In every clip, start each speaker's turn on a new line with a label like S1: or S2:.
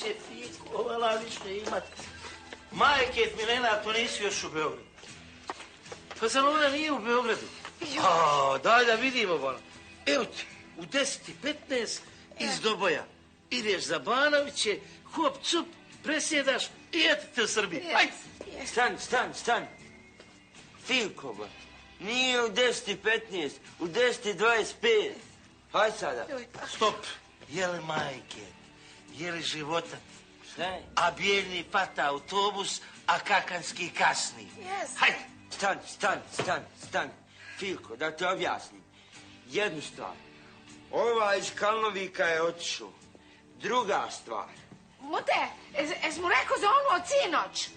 S1: neće Fikovala više imat. Majke Milena, to nisi još u Beogradu. Pa zar ona nije u Beogradu? A, daj da vidimo, bala. Evo ti, u 10:15 iz Doboja. Ideš za Banoviće, hop, cup, presjedaš i eto te u Srbiji. Ajde.
S2: Stan. Filko, nije u 10:15, u 10:25. Hajde sada.
S1: Stop. Je li majke? Je li života?
S2: Šta je?
S1: A bijeljni pata autobus, a kakanski kasni. Hajde.
S2: Stan. Filko, da te objasnim. Jednu stvar. Ova iz Kalnovika je otišao. Druga stvar.
S3: Mute, jes mu rekao za onu od sinoć?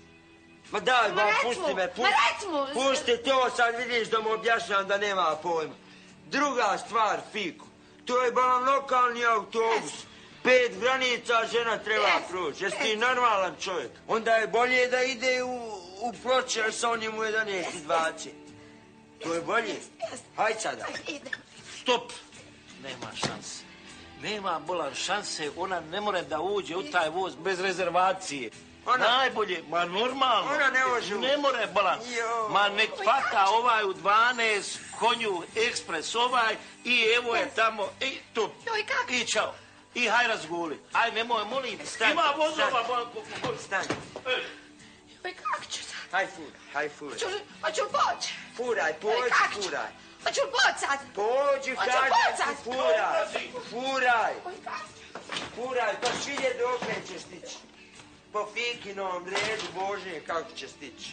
S2: Ma daj, ba, pusti me. Pusti to, sad vidiš da mu objašnjam da nema pojma. Druga stvar, Fiko. To je balan lokalni autobus. 5 granica žena treba proći. Jesi ti normalan čovjek? Onda je bolje da ide u Ploče, jer sa onim u 11:20. To je bolje. Hajde sada.
S1: Stop. Nema šanse. Nema bolan šanse. Ona ne more da uđe u taj voz bez rezervacije. Najbolje, ma normalno.
S2: Ona ne može.
S1: Ne more bolan. Ma nek pata ovaj u 12, konju ekspres ovaj i evo je tamo. I tu. I čao. I haj razguli. Aj, nemoj, molim. Ima vozova, bolan.
S2: Stani.
S3: Joj, kako ću sad?
S2: Haj furaj.
S3: Hoću poći.
S2: Furaj.
S3: Hoću poći sad.
S2: Pođi, kažem ti, furaj, pa šilje dokle će stići. Po Fikinom redu, Bože, kako će stići.